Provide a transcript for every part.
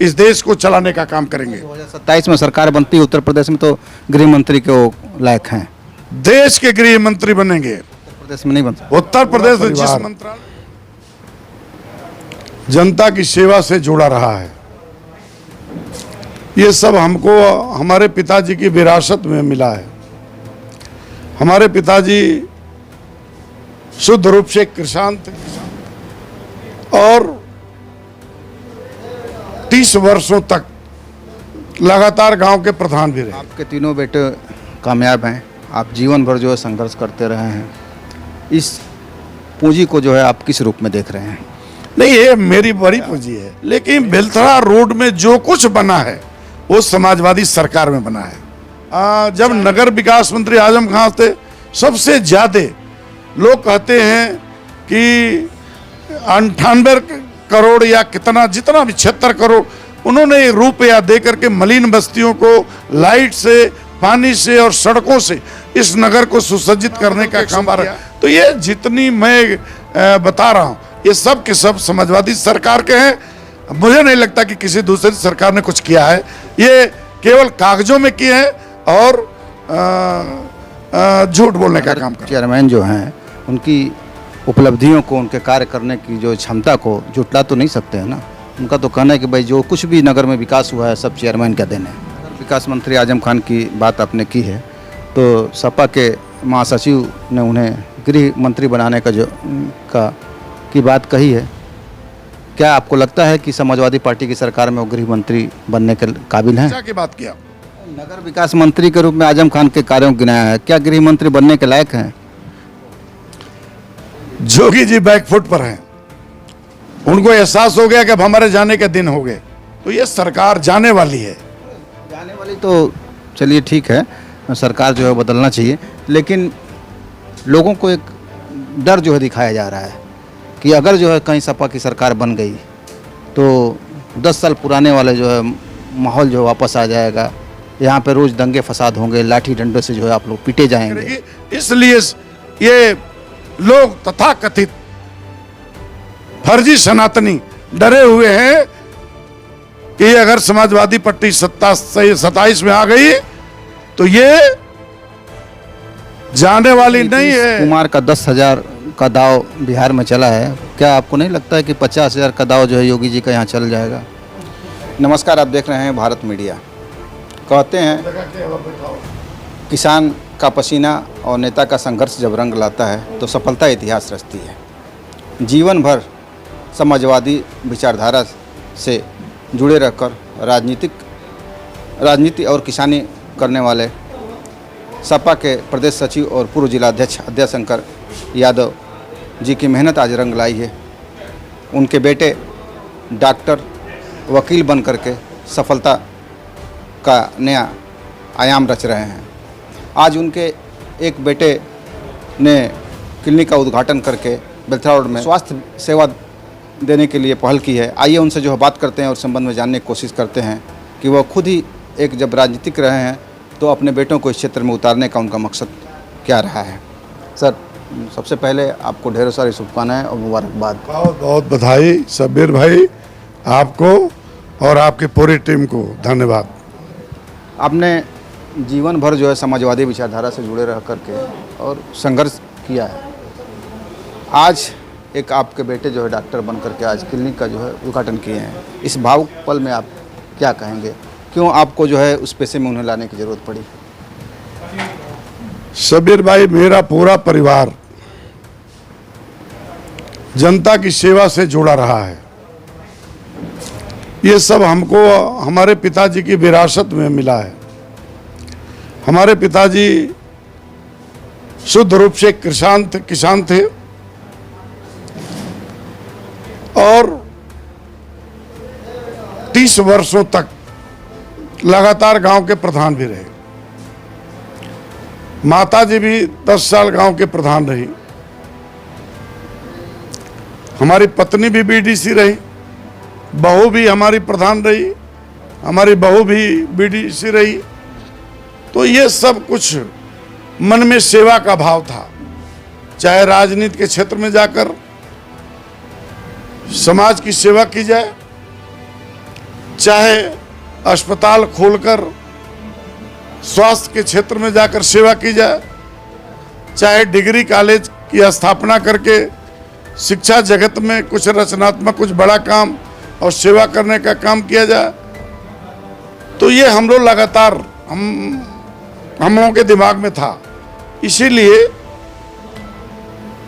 इस देश को चलाने का काम करेंगे। 2027 में सरकार बनती है उत्तर प्रदेश में तो गृह मंत्री के वो लायक हैं। देश के गृह मंत्री बनेंगे। उत्तर प्रदेश में नहीं बन सकते। उत्तर प्रदेश में जिस मंत्रालय जनता की सेवा से जुड़ा रहा है, ये सब हमको हमारे पिताजी की विरासत में मिला है। हमारे पिताजी शुद्ध रूप से किसान थे और 30 वर्षों तक लगातार गांव के प्रधान भी रहे। आपके तीनों बेटे कामयाब हैं, आप जीवन भर जो है संघर्ष करते रहे हैं। इस पूंजी को जो है आप किस रूप में देख रहे हैं? नहीं, ये मेरी बड़ी पूंजी है, लेकिन बेलथरा रोड में जो कुछ बना है वो समाजवादी सरकार में बना है। जब नगर विकास मंत्री आजम खान थे, सबसे ज्यादा लोग कहते हैं कि 98 करोड़ या कितना जितना भी 76 करोड़ उन्होंने रुपया दे करके मलिन बस्तियों को लाइट से, पानी से और सड़कों से इस नगर को सुसज्जित करने का काम आ रहा है। तो ये जितनी मैं बता रहा हूँ ये सब के सब समाजवादी सरकार के हैं। मुझे नहीं लगता कि किसी दूसरी सरकार ने कुछ किया है, ये केवल कागजों में किए हैं और झूठ बोलने का काम कर। चेयरमैन जो हैं उनकी उपलब्धियों को, उनके कार्य करने की जो क्षमता को जुटला तो नहीं सकते हैं ना। उनका तो कहना है कि भाई जो कुछ भी नगर में विकास हुआ है सब चेयरमैन का देन है। विकास मंत्री आजम खान की बात आपने की है तो सपा के महासचिव ने उन्हें गृह मंत्री बनाने की बात कही है। क्या आपको लगता है कि समाजवादी पार्टी की सरकार में वो गृह मंत्री बनने के काबिल हैं? की बात किया, नगर विकास मंत्री के रूप में आजम खान के कार्यों को गिनाया है, क्या गृह मंत्री बनने के लायक हैं? जोगी जी बैकफुट पर हैं, उनको एहसास हो गया कि अब हमारे जाने के दिन हो गए, तो ये सरकार जाने वाली है। जाने वाली तो चलिए ठीक है, सरकार जो है बदलना चाहिए, लेकिन लोगों को एक डर जो है दिखाया जा रहा है कि अगर जो है कहीं सपा की सरकार बन गई तो 10 साल पुराने वाले जो है माहौल जो वापस आ जाएगा। यहाँ पे रोज़ दंगे फसाद होंगे, लाठी डंडे से जो है आप लोग पीटे जाएंगे। इसलिए ये लोग तथाकथित फर्जी सनातनी डरे हुए हैं कि अगर समाजवादी पार्टी 27 में आ गई तो ये जाने वाली नहीं है। कुमार का 10,000 का दाव बिहार में चला है, क्या आपको नहीं लगता है कि 50,000 का दाव जो है योगी जी का यहाँ चल जाएगा? नमस्कार, आप देख रहे हैं भारत मीडिया। कहते हैं किसान का पसीना और नेता का संघर्ष जब रंग लाता है तो सफलता इतिहास रचती है। जीवन भर समाजवादी विचारधारा से जुड़े रहकर राजनीति और किसानी करने वाले सपा के प्रदेश सचिव और पूर्व जिलाध्यक्ष अद्याशंकर यादव जी की मेहनत आज रंग लाई है। उनके बेटे डॉक्टर, वकील बन करके सफलता का नया आयाम रच रहे हैं। आज उनके एक बेटे ने क्लिनिक का उद्घाटन करके बेलथरा रोड में स्वास्थ्य सेवा देने के लिए पहल की है। आइए उनसे जो है बात करते हैं और संबंध में जानने की कोशिश करते हैं कि वह खुद ही एक जब राजनीतिक रहे हैं तो अपने बेटों को इस क्षेत्र में उतारने का उनका मकसद क्या रहा है। सर, सबसे पहले आपको ढेरों सारी शुभकामनाएं और मुबारकबाद। बहुत बहुत बधाई शब्बीर भाई, आपको और आपकी पूरी टीम को धन्यवाद। आपने जीवन भर जो है समाजवादी विचारधारा से जुड़े रह करके और संघर्ष किया है। आज एक आपके बेटे जो है डॉक्टर बन करके आज क्लिनिक का जो है उद्घाटन किए हैं। इस भावुक पल में आप क्या कहेंगे? क्यों आपको जो है उस पेशे में उन्हें लाने की ज़रूरत पड़ी? शब्बीर भाई, मेरा पूरा परिवार जनता की सेवा से जुड़ा रहा है। ये सब हमको हमारे पिताजी की विरासत में मिला है। हमारे पिताजी शुद्ध रूप से किसान थे और 30 वर्षों तक लगातार गांव के प्रधान भी रहे। माताजी भी 10 साल गांव के प्रधान रही। हमारी पत्नी भी बीडीसी रही, बहू भी हमारी प्रधान रही, हमारी बहू भी बीडीसी रही। तो ये सब कुछ मन में सेवा का भाव था, चाहे राजनीति के क्षेत्र में जाकर समाज की सेवा की जाए चाहे अस्पताल खोलकर स्वास्थ्य के क्षेत्र में जाकर सेवा की जाए, चाहे डिग्री कॉलेज की स्थापना करके शिक्षा जगत में कुछ रचनात्मक, कुछ बड़ा काम और सेवा करने का काम किया जाए। तो ये हम लोग लगातार हम लोगों के दिमाग में था। इसीलिए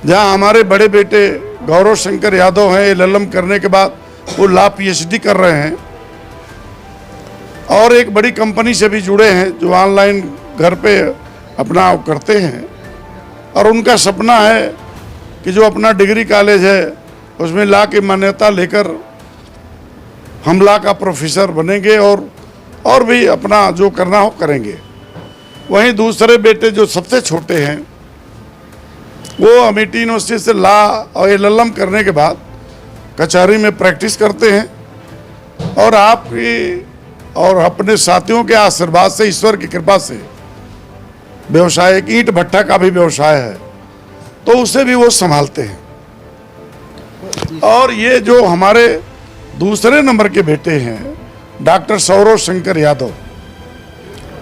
जहाँ हमारे बड़े बेटे गौरव शंकर यादव हैं, एलएलएम करने के बाद वो लॉ पीएचडी कर रहे हैं और एक बड़ी कंपनी से भी जुड़े हैं जो ऑनलाइन घर पे अपना करते हैं, और उनका सपना है कि जो अपना डिग्री कॉलेज है उसमें लॉ की मान्यता लेकर हम लॉ का प्रोफेसर बनेंगे और भी अपना जो करना हो करेंगे। वहीं दूसरे बेटे जो सबसे छोटे हैं वो अमेठी यूनिवर्सिटी से लॉ और एलएलएम करने के बाद कचहरी में प्रैक्टिस करते हैं और आपकी और अपने साथियों के आशीर्वाद से, ईश्वर की कृपा से व्यवसाय, एक ईंट भट्टा का भी व्यवसाय है तो उसे भी वो संभालते हैं। और ये जो हमारे दूसरे नंबर के बेटे हैं डॉक्टर सौरव शंकर यादव,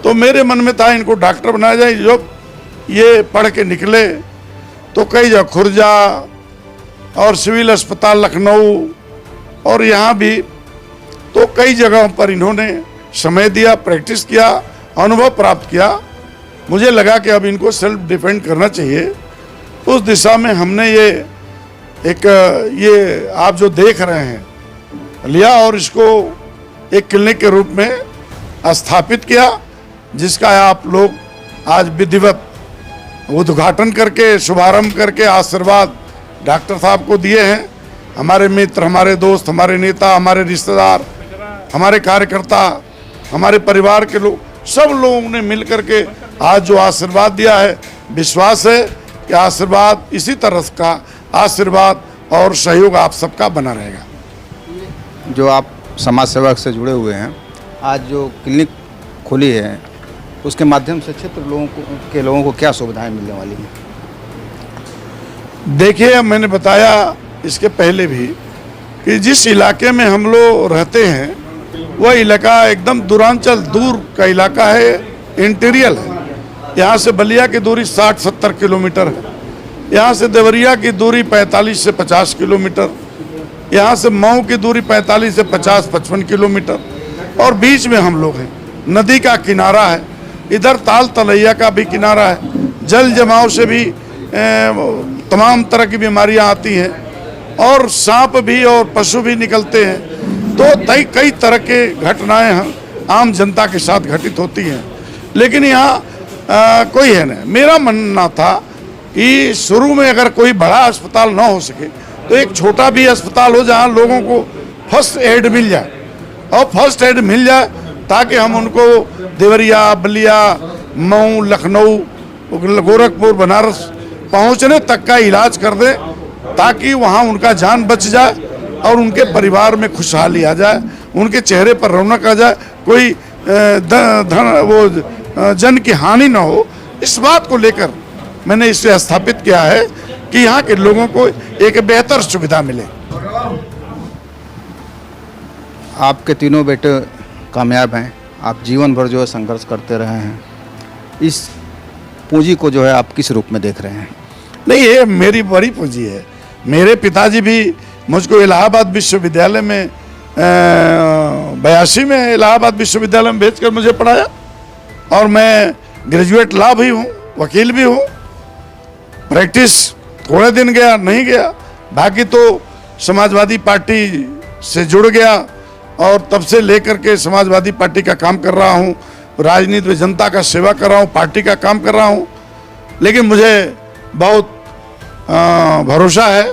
तो मेरे मन में था इनको डॉक्टर बनाया जाए। जब ये पढ़ के निकले तो कई जगह खुर्जा और सिविल अस्पताल लखनऊ और यहाँ भी तो कई जगहों पर इन्होंने समय दिया, प्रैक्टिस किया, अनुभव प्राप्त किया। मुझे लगा कि अब इनको सेल्फ डिफेंड करना चाहिए। उस दिशा में हमने ये आप जो देख रहे हैं लिया और इसको एक क्लिनिक के रूप में स्थापित किया, जिसका आप लोग आज विधिवत उद्घाटन करके, शुभारंभ करके आशीर्वाद डॉक्टर साहब को दिए हैं। हमारे मित्र, हमारे दोस्त, हमारे नेता, हमारे रिश्तेदार, हमारे कार्यकर्ता, हमारे परिवार के लोग, सब लोगों ने मिलकर के आज जो आशीर्वाद दिया है, विश्वास है कि आशीर्वाद इसी तरह का आशीर्वाद और सहयोग आप सबका बना रहेगा। जो आप समाज सेवा से जुड़े हुए हैं, आज जो क्लिनिक खोली है उसके माध्यम से क्षेत्र लोगों को क्या सुविधाएं मिलने वाली हैं? देखिए, मैंने बताया इसके पहले भी कि जिस इलाके में हम लोग रहते हैं वह इलाका एकदम दूरांचल, दूर का इलाका है, इंटीरियर है। यहाँ से बलिया की दूरी 60-70 किलोमीटर है, यहाँ से देवरिया की दूरी 45 से 50 किलोमीटर, यहाँ से मऊ की दूरी 45 से 50-55 किलोमीटर, और बीच में हम लोग हैं। नदी का किनारा है, इधर ताल तलैया का भी किनारा है। जल जमाव से भी तमाम तरह की बीमारियां आती हैं और सांप भी और पशु भी निकलते हैं। तो कई तरह के घटनाएं आम जनता के साथ घटित होती हैं, लेकिन यहाँ कोई है नहीं। मेरा मानना था कि शुरू में अगर कोई बड़ा अस्पताल ना हो सके तो एक छोटा भी अस्पताल हो जहाँ लोगों को फर्स्ट एड मिल जाए, और फर्स्ट एड मिल जाए ताकि हम उनको देवरिया, बलिया, मऊ, लखनऊ, गोरखपुर, बनारस पहुंचने तक का इलाज कर दें, ताकि वहां उनका जान बच जाए और उनके परिवार में खुशहाली आ जाए, उनके चेहरे पर रौनक आ जाए, कोई जन की हानि ना हो। इस बात को लेकर मैंने इसे स्थापित किया है कि यहाँ के लोगों को एक बेहतर सुविधा मिले। आपके तीनों बेटे कामयाब हैं, आप जीवन भर जो है संघर्ष करते रहे हैं, इस पूंजी को जो है आप किस रूप में देख रहे हैं? नहीं, ये मेरी बड़ी पूंजी है। मेरे पिताजी भी मुझको इलाहाबाद विश्वविद्यालय में 82 में इलाहाबाद विश्वविद्यालय में भेजकर मुझे पढ़ाया, और मैं ग्रेजुएट लॉ भी हूँ, वकील भी हूँ। प्रैक्टिस थोड़े दिन गया, नहीं गया, बाकी तो समाजवादी पार्टी से जुड़ गया और तब से लेकर के समाजवादी पार्टी का काम कर रहा हूँ, राजनीति में जनता का सेवा कर रहा हूँ, पार्टी का काम कर रहा हूँ। लेकिन मुझे बहुत भरोसा है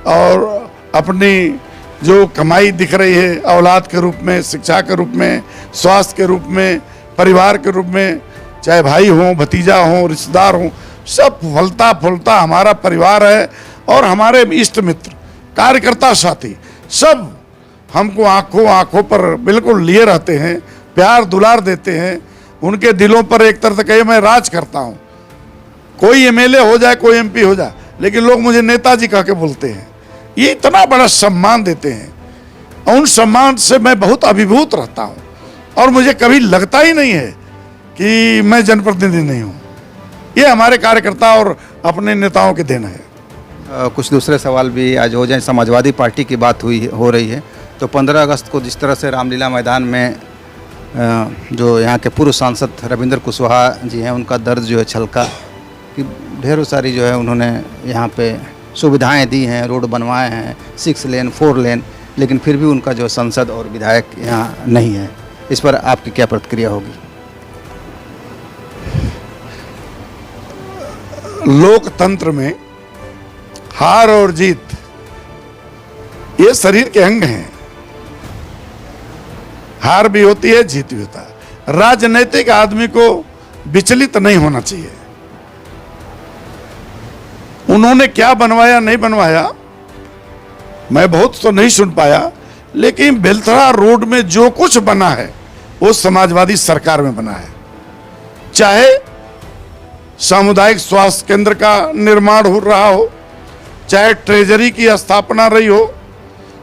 और अपनी जो कमाई दिख रही है औलाद के रूप में, शिक्षा के रूप में, स्वास्थ्य के रूप में, परिवार के रूप में, चाहे भाई हो, भतीजा हो, रिश्तेदार हो, सब फलता फूलता हमारा परिवार है। और हमारे इष्ट मित्र, कार्यकर्ता, साथी सब हमको आंखों पर बिल्कुल लिए रहते हैं, प्यार दुलार देते हैं। उनके दिलों पर एक तरह से कहे मैं राज करता हूँ। कोई एमएलए हो जाए, कोई एमपी हो जाए, लेकिन लोग मुझे नेताजी कह के बोलते हैं। ये इतना बड़ा सम्मान देते हैं उन सम्मान से मैं बहुत अभिभूत रहता हूँ और मुझे कभी लगता ही नहीं है कि मैं जनप्रतिनिधि नहीं हूँ। ये हमारे कार्यकर्ता और अपने नेताओं के देन है। कुछ दूसरे सवाल भी आज हो जाए। समाजवादी पार्टी की बात हो रही है, तो 15 अगस्त को जिस तरह से रामलीला मैदान में जो यहाँ के पूर्व सांसद रविंद्र कुशवाहा जी हैं, उनका दर्द जो है छलका कि ढेरों सारी जो है उन्होंने यहाँ पे सुविधाएं दी हैं, रोड बनवाए हैं, 6 लेन 4 लेन, लेकिन फिर भी उनका जो संसद और विधायक यहाँ नहीं है। इस पर आपकी क्या प्रतिक्रिया होगी? लोकतंत्र में हार और जीत ये शरीर के अंग हैं। हार भी होती है, जीत भी होता है। राजनीतिक आदमी को विचलित नहीं होना चाहिए। उन्होंने क्या बनवाया नहीं बनवाया मैं बहुत तो नहीं सुन पाया, लेकिन बेलथरा रोड में जो कुछ बना है वो समाजवादी सरकार में बना है। चाहे सामुदायिक स्वास्थ्य केंद्र का निर्माण हो रहा हो, चाहे ट्रेजरी की स्थापना रही हो,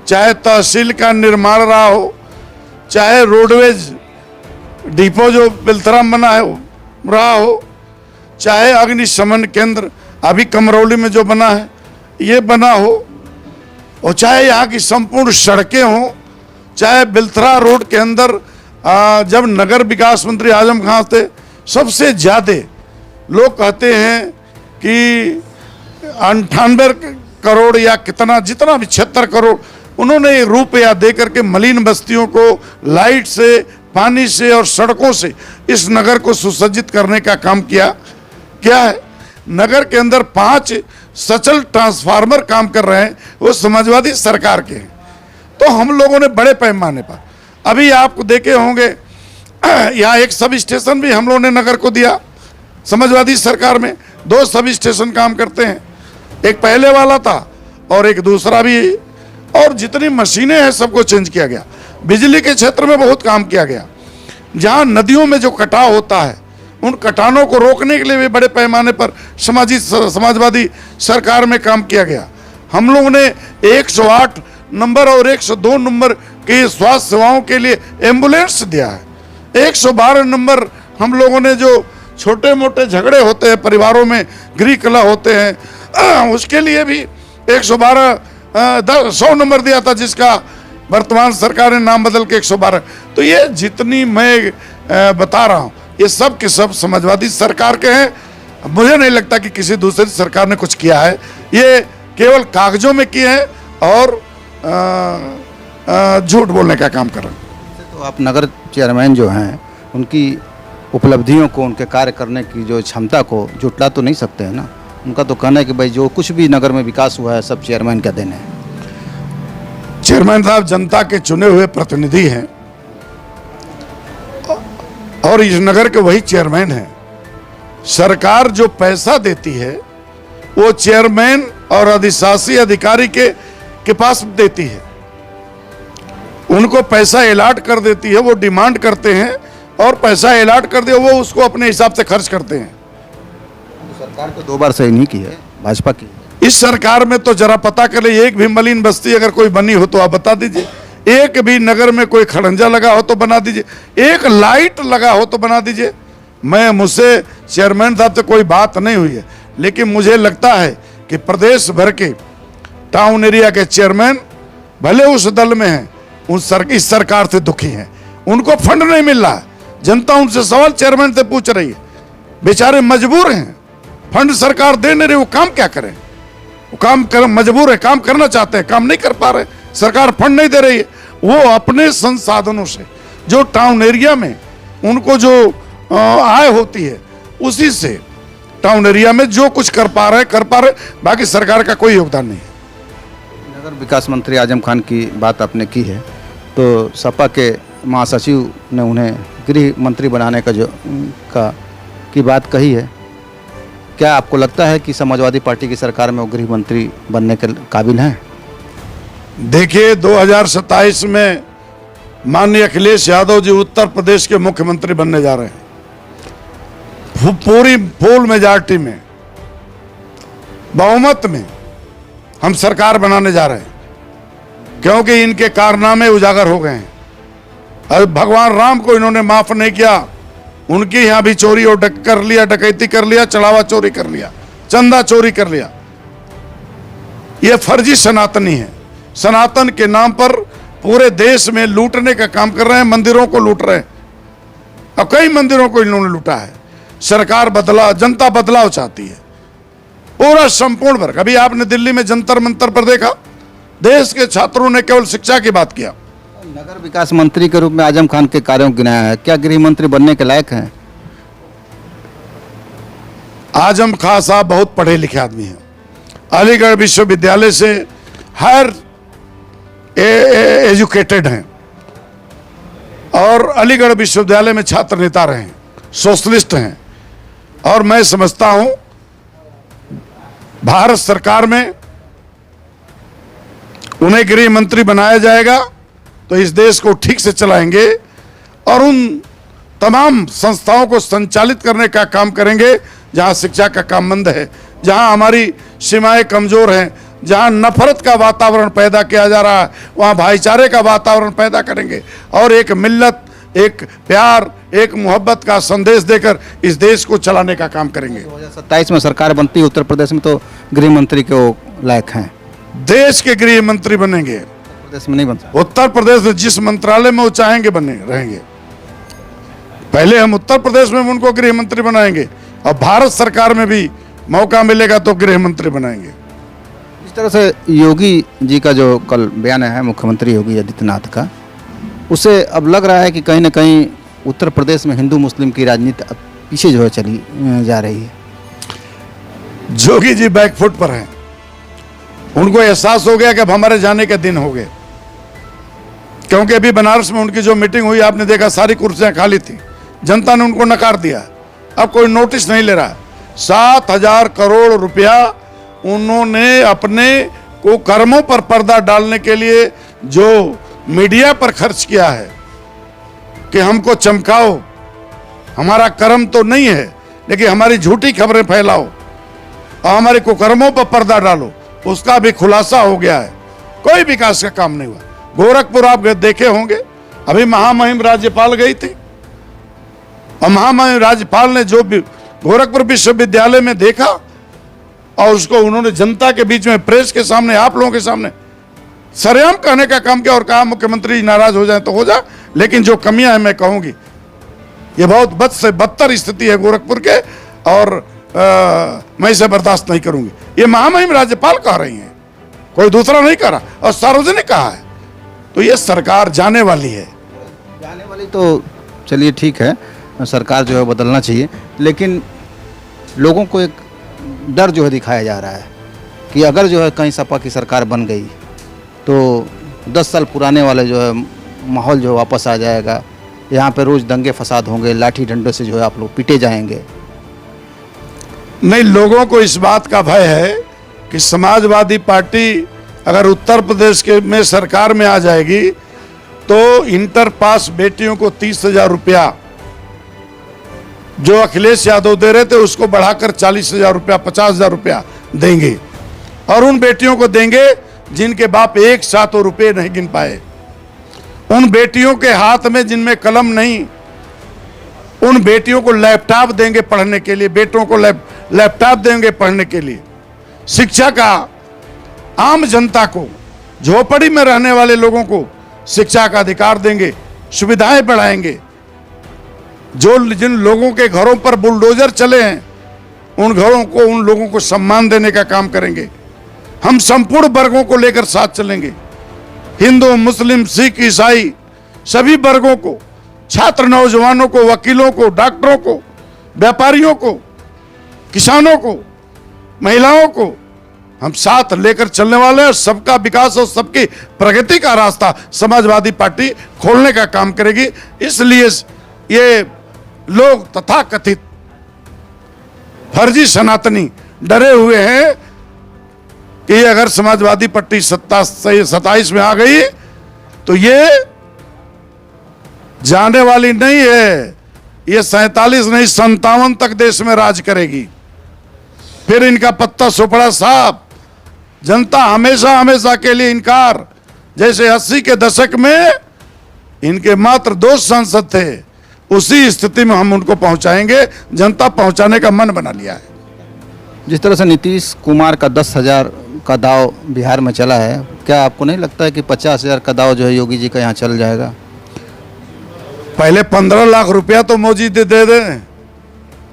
चाहे तहसील का निर्माण रहा हो, चाहे रोडवेज डिपो जो बेलथरा में बना है रहा हो, चाहे अग्निशमन केंद्र अभी कमरौली में जो बना है ये बना हो, और चाहे यहाँ की संपूर्ण सड़कें हों, चाहे बेलथरा रोड के अंदर जब नगर विकास मंत्री आजम खान थे, सबसे ज़्यादा लोग कहते हैं कि 98 करोड़ या कितना जितना भी 76 करोड़ उन्होंने रुपया दे करके मलिन बस्तियों को लाइट से, पानी से और सड़कों से इस नगर को सुसज्जित करने का काम किया। क्या है, नगर के अंदर 5 सचल ट्रांसफार्मर काम कर रहे हैं, वो समाजवादी सरकार के हैं। तो हम लोगों ने बड़े पैमाने पर, अभी आप देखे होंगे यहाँ एक सब स्टेशन भी हम लोगों ने नगर को दिया। समाजवादी सरकार में 2 सब स्टेशन काम करते हैं, एक पहले वाला था और एक दूसरा भी, और जितनी मशीनें हैं सबको चेंज किया गया। बिजली के क्षेत्र में बहुत काम किया गया। जहाँ नदियों में जो कटाव होता है उन कटानों को रोकने के लिए भी बड़े पैमाने पर समाजवादी सरकार में काम किया गया। हम लोगों ने 108 नंबर और 102 नंबर की स्वास्थ्य सेवाओं के लिए एम्बुलेंस दिया है। 112 नंबर हम लोगों ने जो छोटे मोटे झगड़े होते हैं परिवारों में, गृह कलह होते हैं, उसके लिए भी 100 नंबर दिया था, जिसका वर्तमान सरकार ने नाम बदल के 112। तो ये जितनी मैं बता रहा हूँ ये सब के सब समाजवादी सरकार के हैं। मुझे नहीं लगता कि किसी दूसरी सरकार ने कुछ किया है, ये केवल कागजों में किए हैं और झूठ बोलने का काम कर रहे हैं। तो आप नगर चेयरमैन जो हैं, उनकी उपलब्धियों को, उनके कार्य करने की जो क्षमता को जुटला तो नहीं सकते हैं ना। उनका तो कहना है कि भाई जो कुछ भी नगर में विकास हुआ है सब चेयरमैन का देन है। चेयरमैन साहब जनता के चुने हुए प्रतिनिधि हैं और इस नगर के वही चेयरमैन हैं। सरकार जो पैसा देती है वो चेयरमैन और अधिशासी अधिकारी के पास देती है। उनको पैसा अलॉट कर देती है, वो डिमांड करते हैं और पैसा अलॉट कर दिया, वो उसको अपने हिसाब से खर्च करते हैं। सरकार तो 2 बार सही नहीं की है भाजपा की। इस सरकार में तो जरा पता कर ले, एक भी मलिन बस्ती अगर कोई बनी हो तो आप बता दीजिए। एक भी नगर में कोई खड़ंजा लगा हो तो बना दीजिए, एक लाइट लगा हो तो बना दीजिए। मुझसे चेयरमैन साहब से कोई बात नहीं हुई है, लेकिन मुझे लगता है कि प्रदेश भर के टाउन एरिया के चेयरमैन भले उस दल में हैं, इस सरकार से दुखी हैं। उनको फंड नहीं मिल रहा है, जनता उनसे सवाल चेयरमैन से पूछ रही है, बेचारे मजबूर हैं, फंड सरकार दे नहीं रही, वो काम क्या करें? वो काम कर मजबूर है, काम करना चाहते हैं, काम नहीं कर पा रहे, सरकार फंड नहीं दे रही है। वो अपने संसाधनों से जो टाउन एरिया में उनको जो आय होती है उसी से टाउन एरिया में जो कुछ कर पा रहे, बाकी सरकार का कोई योगदान नहीं है। नगर विकास मंत्री आजम खान की बात आपने की है, तो सपा के महासचिव ने उन्हें गृह मंत्री बनाने की बात कही है। क्या आपको लगता है कि समाजवादी पार्टी की सरकार में वो गृह मंत्री बनने के काबिल हैं? देखिए 2027 में माननीय अखिलेश यादव जी उत्तर प्रदेश के मुख्यमंत्री बनने जा रहे हैं। पूरी फुल मेजॉरिटी में, बहुमत में हम सरकार बनाने जा रहे हैं। क्योंकि इनके कारनामे उजागर हो गए हैं। अब भगवान राम को इन्होंने माफ नहीं किया, उनके यहां भी चोरी और कर लिया, डकैती कर लिया, चढ़ावा चोरी कर लिया, चंदा चोरी कर लिया। ये फर्जी सनातनी है, सनातन के नाम पर पूरे देश में लूटने का काम कर रहे हैं, मंदिरों को लूट रहे हैं। अब कई मंदिरों को इन्होंने लूटा है। सरकार बदला, जनता बदलाव चाहती है, पूरा संपूर्ण वर्ग। अभी आपने दिल्ली में जंतर मंतर पर देखा, देश के छात्रों ने केवल शिक्षा की बात किया। नगर विकास मंत्री के रूप में आजम खान के कार्यों को गिनाया है, क्या गृह मंत्री बनने के लायक हैं? आजम खान साहब बहुत पढ़े लिखे आदमी हैं, अलीगढ़ विश्वविद्यालय से हायर एजुकेटेड हैं और अलीगढ़ विश्वविद्यालय में छात्र नेता रहे हैं, सोशलिस्ट हैं। और मैं समझता हूं भारत सरकार में उन्हें गृह मंत्री बनाया जाएगा तो इस देश को ठीक से चलाएंगे और उन तमाम संस्थाओं को संचालित करने का काम करेंगे जहां शिक्षा का काम मंद है, जहां हमारी सीमाएं कमजोर हैं, जहां नफरत का वातावरण पैदा किया जा रहा है, वहां भाईचारे का वातावरण पैदा करेंगे और एक मिल्लत, एक प्यार, एक मोहब्बत का संदेश देकर इस देश को चलाने का काम करेंगे। 2027 में सरकार बनती है उत्तर प्रदेश में तो गृह मंत्री के वो लायक हैं। देश के गृह मंत्री बनेंगे, प्रदेश में नहीं बन सकता। उत्तर प्रदेश में जिस मंत्रालय में वो चाहेंगे बने रहेंगे। पहले हम उत्तर प्रदेश में उनको गृह मंत्री बनाएंगे और भारत सरकार में भी मौका मिलेगा तो गृह मंत्री बनाएंगे। इस तरह से योगी जी का जो कल बयान है मुख्यमंत्री योगी आदित्यनाथ का, उसे अब लग रहा है कि कहीं ना कहीं उत्तर प्रदेश में हिंदू मुस्लिम की राजनीति अब पीछे जो है चली जा रही है। जोगी जी बैकफुट पर हैं, उनको एहसास हो गया कि अब हमारे जाने के दिन हो गए, क्योंकि अभी बनारस में उनकी जो मीटिंग हुई आपने देखा, सारी कुर्सियां खाली थी, जनता ने उनको नकार दिया। अब कोई नोटिस नहीं ले रहा। 7,000 करोड़ रुपया उन्होंने अपने को कर्मों पर पर्दा डालने के लिए जो मीडिया पर खर्च किया है कि हमको चमकाओ, हमारा कर्म तो नहीं है लेकिन हमारी झूठी खबरें फैलाओ और हमारे कुकर्मों पर पर्दा डालो, उसका भी खुलासा हो गया है। कोई विकास का काम नहीं हुआ। गोरखपुर आप देखे होंगे, अभी महामहिम राज्यपाल गई थी और महामहिम राज्यपाल ने जो गोरखपुर विश्वविद्यालय में देखा और उसको उन्होंने जनता के बीच में, प्रेस के सामने, आप लोगों के सामने सरेआम कहने का काम किया और कहा मुख्यमंत्री नाराज हो जाए तो हो जाए, लेकिन जो कमियां हैं मैं कहूंगी ये बहुत बद से बदतर स्थिति है गोरखपुर के और मैं इसे बर्दाश्त नहीं करूंगी। ये महामहिम राज्यपाल कह रही हैं, कोई दूसरा नहीं कह रहा और सार्वजनिक कहा है। तो ये सरकार जाने वाली है। जाने वाली तो चलिए ठीक है, सरकार जो है बदलना चाहिए, लेकिन लोगों को एक डर जो है दिखाया जा रहा है कि अगर जो है कहीं सपा की सरकार बन गई तो 10 साल पुराने वाले जो है माहौल जो वापस आ जाएगा, यहाँ पे रोज़ दंगे फसाद होंगे, लाठी डंडों से जो है आप लोग पीटे जाएंगे। नहीं, लोगों को इस बात का भय है कि समाजवादी पार्टी अगर उत्तर प्रदेश के में सरकार में आ जाएगी तो इंटर पास बेटियों को 30,000 रुपया जो अखिलेश यादव दे रहे थे उसको बढ़ाकर 40,000 रुपया, 50,000 रुपया देंगे और उन बेटियों को देंगे जिनके बाप एक साथ वो रुपये नहीं गिन पाए। उन बेटियों के हाथ में जिनमें कलम नहीं, उन बेटियों को लैपटॉप देंगे पढ़ने के लिए, बेटों को लैपटॉप देंगे पढ़ने के लिए। शिक्षा का आम जनता को, झोपड़ी में रहने वाले लोगों को शिक्षा का अधिकार देंगे, सुविधाएं बढ़ाएंगे। जिन लोगों के घरों पर बुलडोजर चले हैं उन घरों को, उन लोगों को सम्मान देने का काम करेंगे। हम संपूर्ण वर्गों को लेकर साथ चलेंगे, हिंदू, मुस्लिम, सिख, ईसाई सभी वर्गों को, छात्र, नौजवानों को, वकीलों को, डॉक्टरों को, व्यापारियों को, किसानों को, महिलाओं को हम साथ लेकर चलने वाले हैं। सबका विकास और सबकी प्रगति का रास्ता समाजवादी पार्टी खोलने का काम करेगी। इसलिए ये लोग तथाकथित फर्जी सनातनी डरे हुए हैं कि अगर समाजवादी पार्टी 27 में आ गई तो ये जाने वाली नहीं है, ये 47 नहीं 57 तक देश में राज करेगी। फिर इनका पत्ता सुपड़ा साफ, जनता हमेशा हमेशा के लिए इनकार, जैसे 80 के दशक में इनके मात्र 2 सांसद थे, उसी स्थिति में हम उनको पहुंचाएंगे। जनता पहुंचाने का मन बना लिया है। जिस तरह से नीतीश कुमार का 10,000 का दाव बिहार में चला है, क्या आपको नहीं लगता है कि 50,000 का दाव जो है योगी जी का यहाँ चल जाएगा? पहले 15 लाख रुपया तो मोदी दे दें।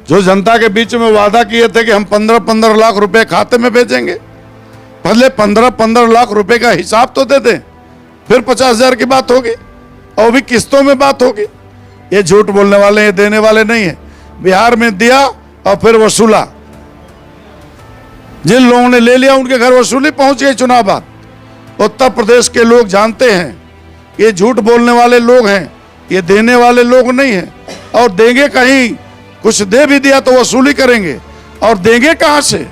जो जनता के बीच में वादा किए थे कि हम 15-15 लाख रुपए खाते में भेजेंगे, पहले 15-15 लाख रुपए का हिसाब तो दे दें, फिर 50,000 की बात होगी और भी किस्तों में बात होगी। ये झूठ बोलने वाले, ये देने वाले नहीं है। बिहार में दिया और फिर वसूला। जिन लोगों ने ले लिया उनके घर वसूली पहुंच गई चुनाव बाद। उत्तर प्रदेश के लोग जानते हैं ये झूठ बोलने वाले लोग हैं, ये देने वाले लोग नहीं हैं। और देंगे कहीं, कुछ दे भी दिया तो वसूली करेंगे, और देंगे कहां से?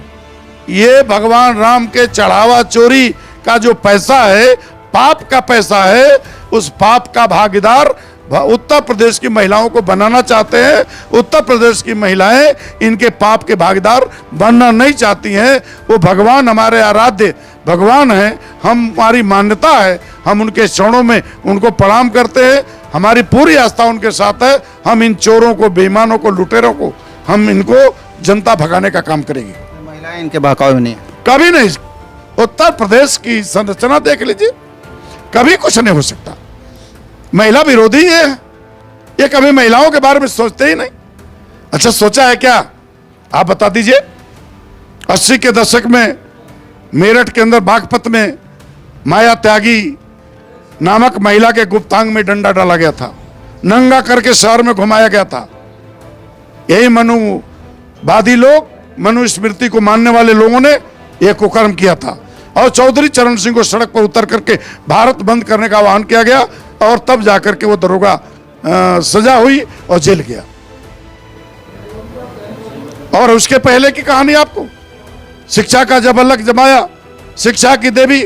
ये भगवान राम के चढ़ावा चोरी का जो पैसा है, पाप का पैसा है, उस पाप का भागीदार उत्तर प्रदेश की महिलाओं को बनाना चाहते हैं। उत्तर प्रदेश की महिलाएं इनके पाप के भागीदार बनना नहीं चाहती हैं। वो भगवान हमारे आराध्य भगवान हैं, हमारी मान्यता है, हम उनके चरणों में उनको प्रणाम करते हैं। हमारी पूरी आस्था उनके साथ है। हम इन चोरों को, बेईमानों को, लुटेरों को, हम इनको जनता भगाने का काम करेगी। महिलाएं इनके बहकावे में नहीं है, कभी नहीं। उत्तर प्रदेश की संरचना देख लीजिए, कभी कुछ नहीं हो सकता। महिला विरोधी है, ये कभी महिलाओं के बारे में सोचते ही नहीं। अच्छा, सोचा है क्या? आप बता दीजिए। 80 के दशक में मेरठ के अंदर बागपत में माया त्यागी नामक महिला के गुप्तांग में डंडा डाला गया था, नंगा करके शहर में घुमाया गया था। यही मनुवादी लोग, मनुस्मृति को मानने वाले लोगों ने यह कुकर्म किया था। और चौधरी चरण सिंह को सड़क पर उतर करके भारत बंद करने का आह्वान किया गया, और तब जाकर के वो दरोगा सजा हुई और जेल गया। और उसके पहले की कहानी आपको, शिक्षा का जब अलग जमाया, शिक्षा की देवी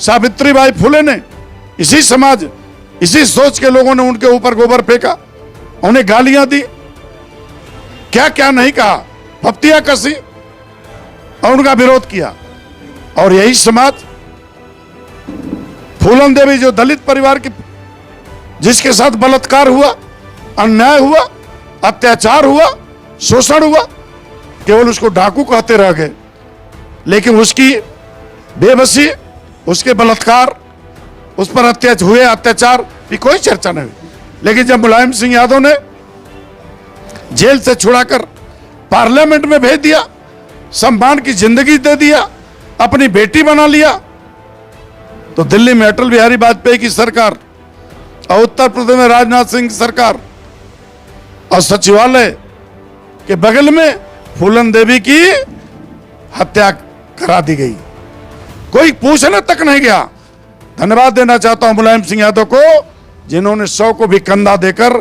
सावित्रीबाई फुले ने, इसी समाज, इसी सोच के लोगों ने उनके ऊपर गोबर फेंका, उन्हें गालियां दी, क्या क्या नहीं कहा, फप्तियां कसी और उनका विरोध किया। और यही समाज, फूलन देवी जो दलित परिवार की, जिसके साथ बलात्कार हुआ, अन्याय हुआ, अत्याचार हुआ, शोषण हुआ, केवल उसको डाकू कहते रह गए। लेकिन उसकी बेबसी, उसके बलात्कार, उस पर अत्याचार की कोई चर्चा नहीं हुई। लेकिन जब मुलायम सिंह यादव ने जेल से छुड़ाकर पार्लियामेंट में भेज दिया, सम्मान की जिंदगी दे दिया, अपनी बेटी बना लिया, तो दिल्ली में अटल बिहारी वाजपेयी की सरकार और उत्तर प्रदेश में राजनाथ सिंह की सरकार और सचिवालय के बगल में फूलन देवी की हत्या करा दी गई। कोई पूछने तक नहीं गया। धन्यवाद देना चाहता हूं मुलायम सिंह यादव को, जिन्होंने 100 को भी कंधा देकर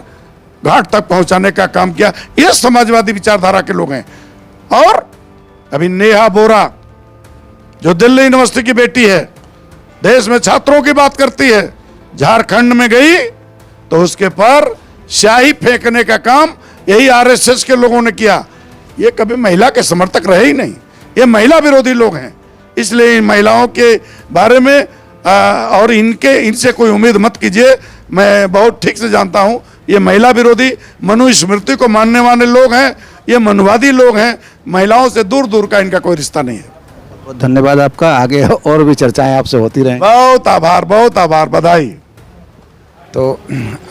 घाट तक पहुंचाने का काम किया। ये समाजवादी विचारधारा के लोग हैं। और अभी नेहा बोरा जो दिल्ली यूनिवर्सिटी की बेटी है, देश में छात्रों की बात करती है, झारखंड में गई तो उसके पर स्याही फेंकने का काम यही आरएसएस के लोगों ने किया। ये कभी महिला के समर्थक रहे ही नहीं, ये महिला विरोधी लोग हैं। इसलिए इन महिलाओं के बारे में और इनसे कोई उम्मीद मत कीजिए। मैं बहुत ठीक से जानता हूं, ये महिला विरोधी, मनुस्मृति को मानने वाले लोग हैं, ये मनुवादी लोग हैं। महिलाओं से दूर दूर का इनका कोई रिश्ता नहीं है। बहुत धन्यवाद आपका। आगे और भी चर्चाएं आपसे होती रहें। बहुत आभार, बहुत आभार, बधाई। तो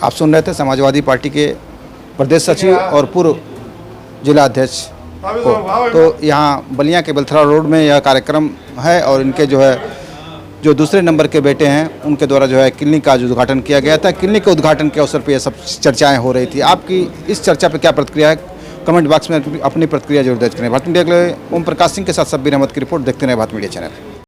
आप सुन रहे थे समाजवादी पार्टी के प्रदेश सचिव और पूर्व जिला अध्यक्ष को। तो यहाँ बलिया के बेलथरा रोड में यह कार्यक्रम है, और इनके जो दूसरे नंबर के बेटे हैं, उनके द्वारा जो है क्लिनिक का जो उद्घाटन किया गया था। क्लिनिक के उद्घाटन के अवसर पर यह सब चर्चाएं हो रही थी। आपकी इस चर्चा पर क्या प्रतिक्रिया है? कमेंट बॉक्स में अपनी प्रतिक्रिया जरूर दर्ज करें। भारत मीडिया के लिए ओम प्रकाश सिंह के साथ सब्बीर अहमद की रिपोर्ट। देखते रहे भारत मीडिया चैनल।